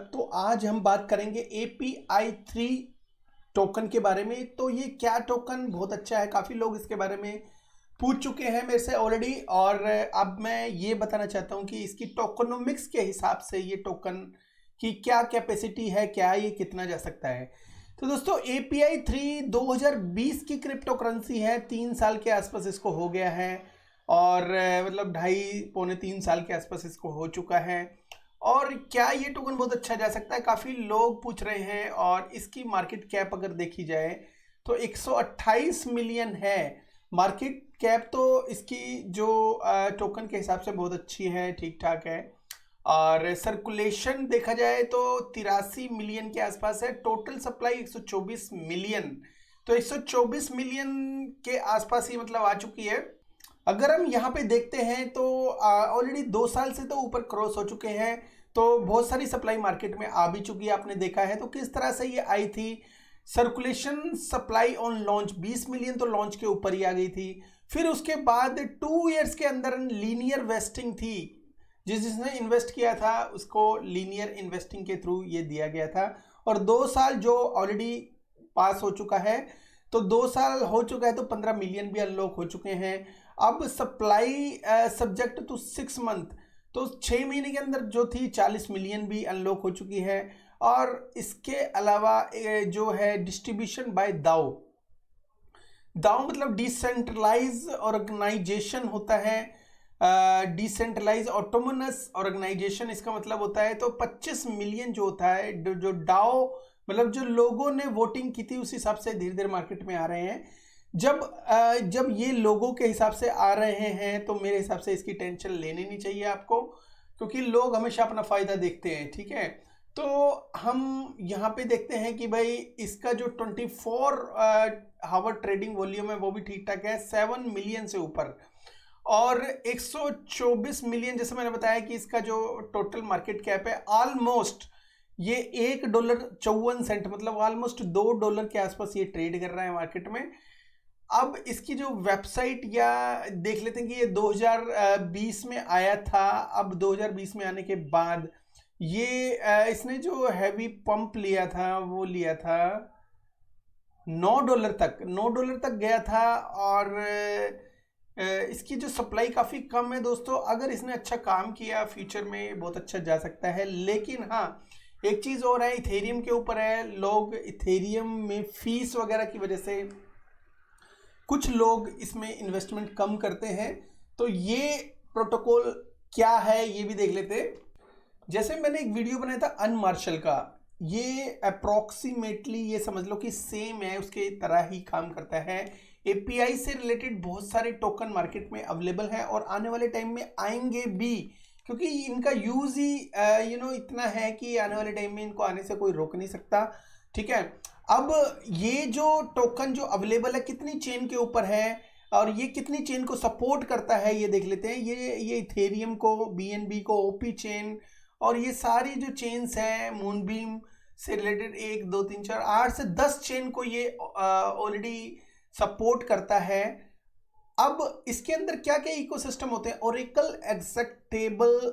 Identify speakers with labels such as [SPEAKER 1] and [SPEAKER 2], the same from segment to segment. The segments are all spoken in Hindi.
[SPEAKER 1] तो आज हम बात करेंगे API3 टोकन के बारे में। तो ये क्या टोकन बहुत अच्छा है, काफ़ी लोग इसके बारे में पूछ चुके हैं मेरे से ऑलरेडी, और अब मैं ये बताना चाहता हूँ कि इसकी टोकनोमिक्स के हिसाब से ये टोकन की क्या कैपेसिटी है, क्या ये कितना जा सकता है। तो दोस्तों API3 2020 की क्रिप्टो करेंसी है, 3 साल के आसपास इसको हो गया है, और मतलब 2.5 पौने 3 साल के आसपास इसको हो चुका है। और क्या ये टोकन बहुत अच्छा जा सकता है, काफ़ी लोग पूछ रहे हैं। और इसकी मार्केट कैप अगर देखी जाए तो 128 मिलियन है मार्केट कैप। तो इसकी जो टोकन के हिसाब से बहुत अच्छी है, ठीक ठाक है। और सर्कुलेशन देखा जाए तो 83 मिलियन के आसपास है। टोटल सप्लाई 124 मिलियन, तो 124 मिलियन के आसपास ही मतलब आ चुकी है। अगर हम यहाँ पे देखते हैं तो ऑलरेडी 2 साल से तो ऊपर क्रॉस हो चुके हैं, तो बहुत सारी सप्लाई मार्केट में आ भी चुकी है। आपने देखा है तो किस तरह से ये आई थी। Circulation supply on launch 20 million, तो लॉन्च के ऊपर ही आ गई थी। फिर उसके बाद 2 इयर्स के अंदर लीनियर वेस्टिंग थी, जिसने इन्वेस्ट किया था उसको लीनियर इन्वेस्टिंग के थ्रू ये दिया गया था। और 2 साल जो ऑलरेडी पास हो चुका है, तो 2 साल हो चुका है तो 15 मिलियन भी अनलॉक हो चुके हैं। अब सप्लाई सब्जेक्ट टू 6 मंथ, तो 6 महीने के अंदर जो थी 40 मिलियन भी अनलॉक हो चुकी है। और इसके अलावा जो है डिस्ट्रीब्यूशन बाय दाओ, दाओ मतलब डिसेंट्रलाइज ऑर्गेनाइजेशन होता है। डिसेंट्रलाइज ऑटोनोमस ऑर्गेनाइजेशन इसका मतलब होता है। तो 25 मिलियन जो होता है, जो डाओ मतलब जो लोगों ने वोटिंग की थी उस हिसाब से धीरे धीरे मार्केट में आ रहे हैं। जब ये लोगों के हिसाब से आ रहे हैं तो मेरे हिसाब से इसकी टेंशन लेनी नहीं चाहिए आपको, क्योंकि लोग हमेशा अपना फायदा देखते हैं, ठीक है। तो हम यहाँ पे देखते हैं कि भाई इसका जो 24 हावर ट्रेडिंग वॉल्यूम है वो भी ठीक ठाक है, 7 मिलियन से ऊपर। और 124 मिलियन, जैसे मैंने बताया कि इसका जो टोटल मार्केट कैप है ऑलमोस्ट ये $1.54 मतलब ऑलमोस्ट $2 के आसपास ये ट्रेड कर रहा है मार्केट में। अब इसकी जो वेबसाइट या देख लेते हैं कि ये 2020 में आया था। अब 2020 में आने के बाद ये इसने जो हैवी पंप लिया था वो लिया था $9 तक गया था। और इसकी जो सप्लाई काफ़ी कम है दोस्तों। अगर इसने अच्छा काम किया फ्यूचर में बहुत अच्छा जा सकता है। लेकिन हाँ, एक चीज़ और है, इथेरियम के ऊपर है। लोग इथेरियम में फीस वगैरह की वजह से कुछ लोग इसमें इन्वेस्टमेंट कम करते हैं। तो ये प्रोटोकॉल क्या है ये भी देख लेते हैं। जैसे मैंने एक वीडियो बनाया था अनमार्शल का, ये अप्रोक्सीमेटली ये समझ लो कि सेम है, उसके तरह ही काम करता है। एपीआई से रिलेटेड बहुत सारे टोकन मार्केट में अवेलेबल हैं और आने वाले टाइम में आएंगे भी, क्योंकि इनका यूज ही इतना है कि आने वाले टाइम में इनको आने से कोई रोक नहीं सकता, ठीक है। अब ये जो टोकन जो अवेलेबल है कितनी चेन के ऊपर है और ये कितनी चेन को सपोर्ट करता है ये देख लेते हैं। ये इथेरियम को, बीएनबी को, ओपी चेन और ये सारी जो चेन्स हैं मूनबीम से रिलेटेड 1 2 3 4 8 से 10 चेन को ये ऑलरेडी सपोर्ट करता है। अब इसके अंदर क्या क्या इकोसिस्टम होते हैं। ओरेकल एक्सट्रेक्टेबल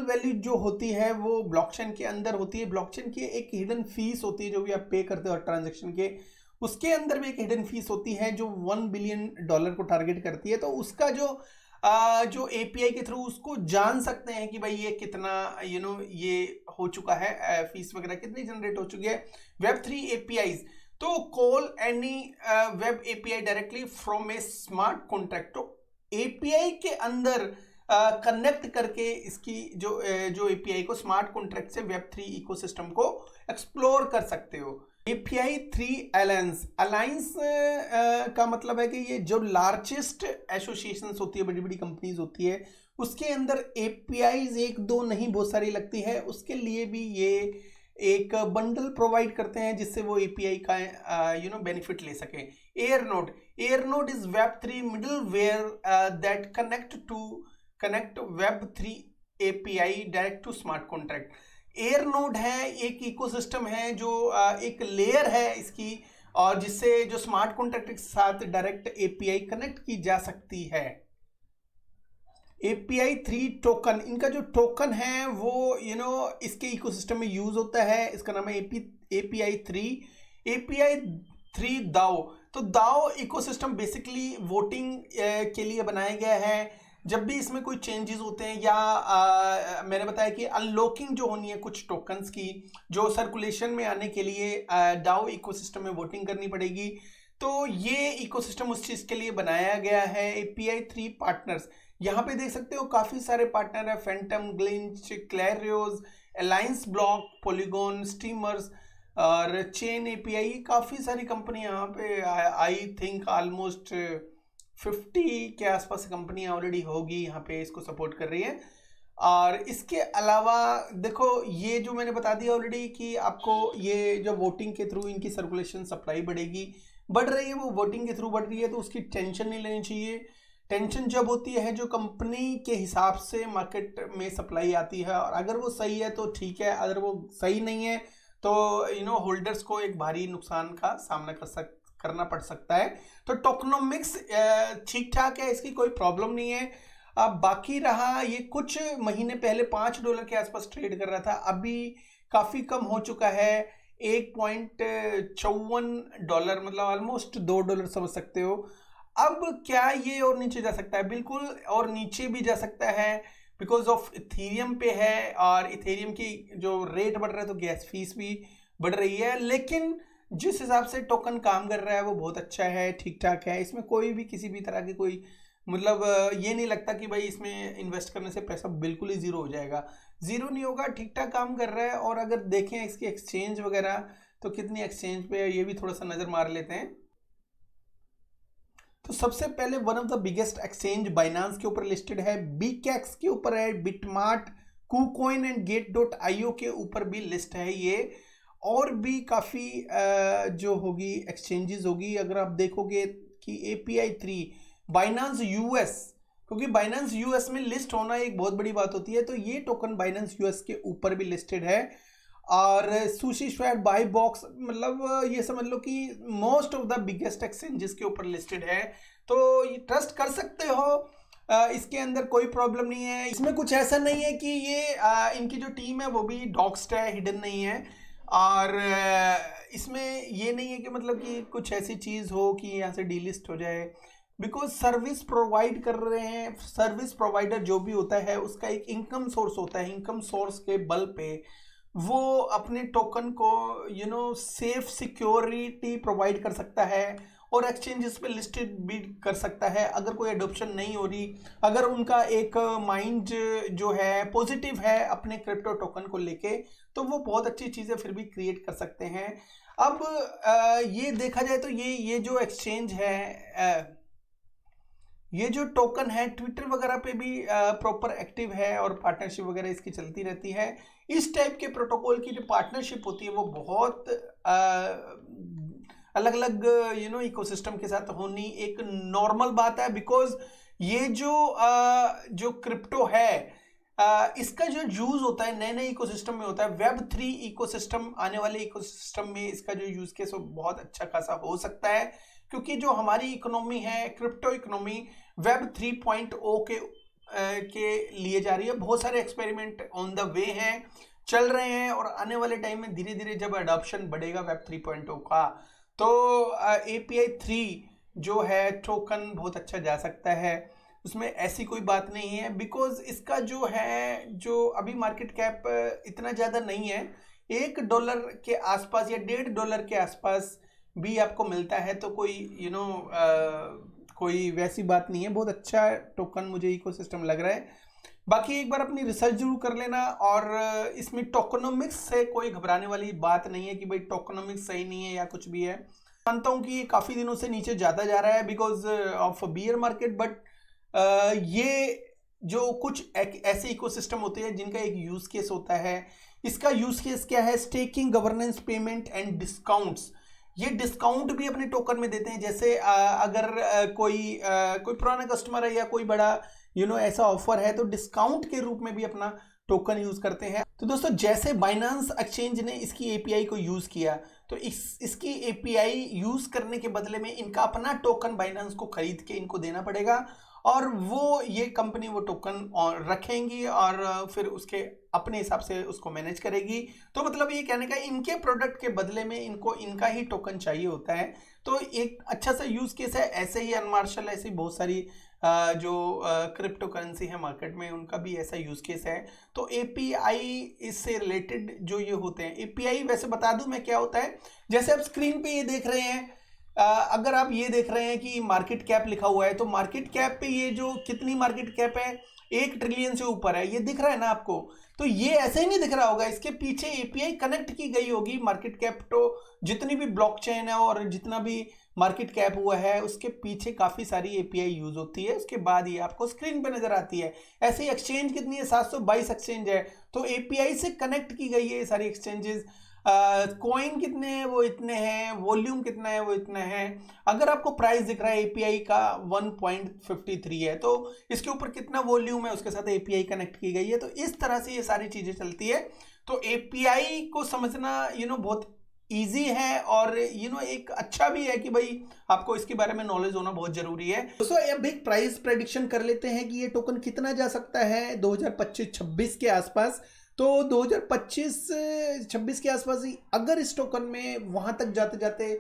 [SPEAKER 1] वैल्यू जो होती है वो ब्लॉकचेन के अंदर होती है। ब्लॉकचेन की एक हिडन फीस होती है जो भी आप पे करते हो ट्रांजैक्शन के, उसके अंदर भी एक हिडन फीस होती है जो $1 बिलियन को टारगेट करती है। तो उसका जो एपीआई के थ्रू उसको जान सकते हैं कि भाई ये कितना ये हो चुका है, फीस वगैरह कितनी जनरेट हो चुकी है। Web3 एपीआईज, तो call any web API directly from A smart contract. तो एपीआई के अंदर कनेक्ट करके इसकी जो एपीआई को स्मार्ट कॉन्ट्रैक्ट से Web3 इकोसिस्टम को एक्सप्लोर कर सकते हो। API3 अलायंस का मतलब है कि ये जो लार्जेस्ट एसोसिएशंस होती है, बड़ी बड़ी कंपनीज होती है, उसके अंदर APIs 1 2 नहीं बहुत सारी लगती है। उसके लिए भी ये एक बंडल प्रोवाइड करते हैं जिससे वो API का बेनिफिट ले सकें। Airnode is Web3 middleware that connect Web3 API direct to smart contract. Airnode है, एक इकोसिस्टम है जो एक लेयर है इसकी, और जिससे जो स्मार्ट कॉन्ट्रैक्ट के साथ डायरेक्ट API कनेक्ट की जा सकती है। API 3 टोकन, इनका जो टोकन है वो इसके इकोसिस्टम में यूज होता है। इसका नाम है API 3 दाओ। तो दाओ इकोसिस्टम बेसिकली वोटिंग के लिए बनाया गया है। जब भी इसमें कोई चेंजेस होते हैं या मैंने बताया कि अनलॉकिंग जो होनी है कुछ टोकन्स की, जो सर्कुलेशन में आने के लिए दाओ इकोसिस्टम में वोटिंग करनी पड़ेगी। तो ये इकोसिस्टम उस चीज़ के लिए बनाया गया है। API 3 पार्टनर्स, यहाँ पे देख सकते हो काफ़ी सारे पार्टनर है, फैंटम, ग्लिंच, क्लैरियोज, अलायंस ब्लॉक, पॉलीगॉन, स्टीमर्स और चेन API, काफ़ी सारी कंपनी यहाँ पे आई थिंक ऑलमोस्ट 50 के आसपास कंपनियाँ ऑलरेडी होगी यहाँ पे इसको सपोर्ट कर रही है। और इसके अलावा देखो ये जो मैंने बता दिया ऑलरेडी कि आपको ये जो वोटिंग के थ्रू इनकी सर्कुलेशन सप्लाई बढ़ रही है, वो वोटिंग के थ्रू बढ़ रही है, तो उसकी टेंशन नहीं लेनी चाहिए। टेंशन जब होती है जो कंपनी के हिसाब से मार्केट में सप्लाई आती है, और अगर वो सही है तो ठीक है, अगर वो सही नहीं है तो होल्डर्स को एक भारी नुकसान का सामना करना पड़ सकता है। तो टोकनोमिक्स ठीक ठाक है, इसकी कोई प्रॉब्लम नहीं है। अब बाकी रहा, ये कुछ महीने पहले $5 के आसपास ट्रेड कर रहा था, अभी काफ़ी कम हो चुका है, $1.54, मतलब ऑलमोस्ट $2 समझ सकते हो। अब क्या ये और नीचे जा सकता है? बिल्कुल और नीचे भी जा सकता है, बिकॉज ऑफ इथेरियम पे है, और इथेरियम की जो रेट बढ़ रहा है तो गैस फीस भी बढ़ रही है। लेकिन जिस हिसाब से टोकन काम कर रहा है वो बहुत अच्छा है, ठीक ठाक है। इसमें कोई भी किसी भी तरह की कोई मतलब ये नहीं लगता कि भाई इसमें इन्वेस्ट करने से पैसा बिल्कुल ही ज़ीरो हो जाएगा। ज़ीरो नहीं होगा, ठीक ठाक काम कर रहा है। और अगर देखें इसकी एक्सचेंज वगैरह तो कितनी एक्सचेंज पे है ये भी थोड़ा सा नज़र मार लेते हैं। तो सबसे पहले one of the biggest exchange Binance के ऊपर लिस्टेड है, BKEX के ऊपर है, बिटमार्ट, KuCoin एंड Gate.io के ऊपर भी लिस्ट है ये। और भी काफ़ी जो होगी एक्सचेंजेस होगी। अगर आप देखोगे कि API 3 बाइनांस US, क्योंकि बाइनांस US में लिस्ट होना एक बहुत बड़ी बात होती है, तो ये टोकन बाइनांस US के ऊपर भी लिस्टेड है। और सुशी स्क्वायर, बाई बॉक्स, मतलब ये समझ लो कि most of the biggest exchanges के ऊपर लिस्टेड है, तो ये ट्रस्ट कर सकते हो। इसके अंदर कोई प्रॉब्लम नहीं है। इसमें कुछ ऐसा नहीं है कि ये इनकी जो टीम है वो भी डॉक्स्ड है, हिडन नहीं है। और इसमें ये नहीं है कि मतलब कि कुछ ऐसी चीज़ हो कि यहाँ से डीलिस्ट हो जाए, बिकॉज सर्विस प्रोवाइड कर रहे हैं। सर्विस प्रोवाइडर जो भी होता है उसका एक इनकम सोर्स होता है, इनकम सोर्स के बल पे वो अपने टोकन को सेफ सिक्योरिटी प्रोवाइड कर सकता है और एक्सचेंजेस पे लिस्टेड भी कर सकता है। अगर कोई एडोप्शन नहीं हो रही, अगर उनका एक माइंड जो है पॉजिटिव है अपने क्रिप्टो टोकन को लेके, तो वो बहुत अच्छी चीज़ें फिर भी क्रिएट कर सकते हैं। अब ये देखा जाए तो ये जो एक्सचेंज है, ये जो टोकन है ट्विटर वगैरह पे भी प्रॉपर एक्टिव है और पार्टनरशिप वगैरह इसकी चलती रहती है। इस टाइप के प्रोटोकॉल की जो पार्टनरशिप होती है वो बहुत अलग अलग इकोसिस्टम के साथ होनी एक नॉर्मल बात है, बिकॉज ये जो क्रिप्टो है इसका जो यूज होता है नए नए इकोसिस्टम में होता है। Web3 इकोसिस्टम, आने वाले इकोसिस्टम में इसका जो यूज केस वो बहुत अच्छा खासा हो सकता है, क्योंकि जो हमारी इकोनॉमी है क्रिप्टो इकोनॉमी Web 3.0 के लिए जा रही है। बहुत सारे एक्सपेरिमेंट ऑन द वे हैं, चल रहे हैं, और आने वाले टाइम में धीरे धीरे जब अडॉप्शन बढ़ेगा Web 3.0 का, तो API 3 जो है टोकन बहुत अच्छा जा सकता है। उसमें ऐसी कोई बात नहीं है, बिकॉज इसका जो है जो अभी मार्केट कैप इतना ज़्यादा नहीं है, $1 के आसपास या $1.5 के आसपास भी आपको मिलता है, तो कोई कोई वैसी बात नहीं है। बहुत अच्छा टोकन मुझे इकोसिस्टम लग रहा है। बाकी एक बार अपनी रिसर्च जरूर कर लेना, और इसमें टोकनोमिक्स से कोई घबराने वाली बात नहीं है कि भाई टोकनोमिक्स सही नहीं है या कुछ भी है। मानता हूँ कि ये काफ़ी दिनों से नीचे ज़्यादा जा रहा है because of beer market, but ये जो कुछ ऐसे इकोसिस्टम होते हैं जिनका एक यूज़ केस होता है। इसका यूज़ केस क्या है? Staking, governance, payment and discounts. ये डिस्काउंट भी अपने टोकन में देते हैं। जैसे अगर कोई पुराना कस्टमर है या कोई बड़ा ऐसा ऑफर है, तो डिस्काउंट के रूप में भी अपना टोकन यूज करते हैं। तो दोस्तों, जैसे बाइनांस एक्सचेंज ने इसकी एपीआई को यूज किया, तो इसकी एपीआई यूज करने के बदले में इनका अपना टोकन बाइनांस को खरीद के इनको देना पड़ेगा, और वो ये कंपनी वो टोकन और रखेंगी और फिर उसके अपने हिसाब से उसको मैनेज करेगी। तो मतलब ये कहने का इनके प्रोडक्ट के बदले में इनको इनका ही टोकन चाहिए होता है। तो एक अच्छा सा यूज केस है। ऐसे ही अनमार्शल ऐसी बहुत सारी जो क्रिप्टो करेंसी है मार्केट में उनका भी ऐसा यूज केस है। तो एपीआई इससे रिलेटेड जो ये होते हैं, एपीआई वैसे बता दूं मैं क्या होता है। जैसे आप स्क्रीन पे ये देख रहे हैं, अगर आप ये देख रहे हैं कि मार्केट कैप लिखा हुआ है, तो मार्केट कैप पे ये जो कितनी मार्केट कैप है, 1 ट्रिलियन से ऊपर है, ये दिख रहा है ना आपको। तो ये ऐसे ही नहीं दिख रहा होगा, इसके पीछे एपीआई कनेक्ट की गई होगी। मार्केट कैप तो जितनी भी ब्लॉकचेन है और जितना भी मार्केट कैप हुआ है उसके पीछे काफी सारी एपीआई यूज होती है, उसके बाद ये आपको स्क्रीन पे नजर आती है। ऐसे ही एक्सचेंज कितनी है, 722 एक्सचेंज है, तो एपीआई से कनेक्ट की गई है ये सारी एक्सचेंजेस। कॉइन कितने हैं वो इतने हैं, वॉल्यूम कितना है वो इतना है। अगर आपको प्राइस दिख रहा है एपीआई का 1.53 है, तो इसके ऊपर कितना वॉल्यूम है उसके साथ एपीआई कनेक्ट की गई है। तो इस तरह से ये सारी चीजें चलती है। तो एपीआई को समझना बहुत इजी है और एक अच्छा भी है कि भाई आपको इसके बारे में नॉलेज होना बहुत जरूरी है। दोस्तों अब एक प्राइस प्रेडिक्शन कर लेते हैं कि ये टोकन कितना जा सकता है 2025-26 के आसपास। तो 2025-26 के आसपास ही अगर इस टोकन में वहां तक जाते जाते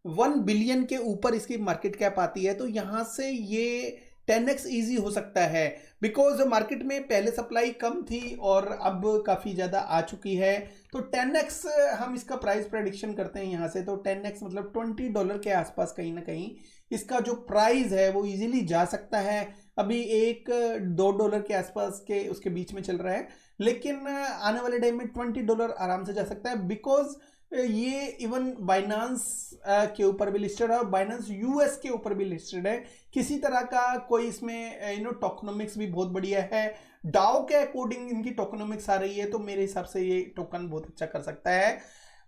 [SPEAKER 1] 1 बिलियन के ऊपर इसकी मार्केट कैप आती है, तो यहां से ये 10x ईजी हो सकता है। बिकॉज मार्केट में पहले सप्लाई कम थी और अब काफ़ी ज़्यादा आ चुकी है। तो 10x हम इसका प्राइस प्रेडिक्शन करते हैं यहाँ से। तो 10x मतलब $20 के आसपास कहीं ना कहीं इसका जो प्राइस है वो इजीली जा सकता है। अभी $1-2 के आसपास के उसके बीच में चल रहा है, लेकिन आने वाले टाइम में $20 आराम से जा सकता है। बिकॉज ये इवन बाइनांस के ऊपर भी लिस्टेड है और बाइनांस यूएस के ऊपर भी लिस्टेड है। किसी तरह का कोई इसमें टोकनोमिक्स भी बहुत बढ़िया है। डाओ के अकॉर्डिंग इनकी टोकनोमिक्स आ रही है, तो मेरे हिसाब से ये टोकन बहुत अच्छा कर सकता है।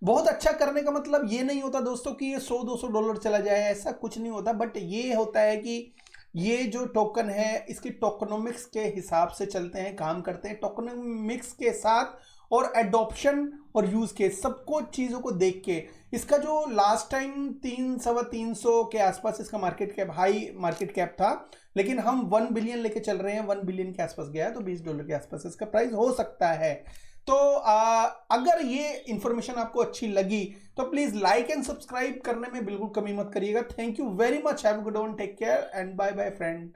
[SPEAKER 1] बहुत अच्छा करने का मतलब ये नहीं होता दोस्तों कि ये $100-200 चला जाए, ऐसा कुछ नहीं होता। बट ये होता है कि ये जो टोकन है इसकी टोकनोमिक्स के हिसाब से चलते हैं, काम करते हैं टोकनोमिक्स के साथ, और एडॉप्शन और यूज के सबको चीज़ों को देख के। इसका जो लास्ट टाइम 300-350 के आसपास इसका market cap, high market cap था, लेकिन हम 1 बिलियन लेके चल रहे हैं, 1 बिलियन के आसपास गया है, तो $20 के आसपास इसका प्राइस हो सकता है। तो अगर ये इंफॉर्मेशन आपको अच्छी लगी तो प्लीज लाइक एंड सब्सक्राइब करने में बिल्कुल कमी मत करिएगा। Thank you very much, have a good one, take care and bye bye friend.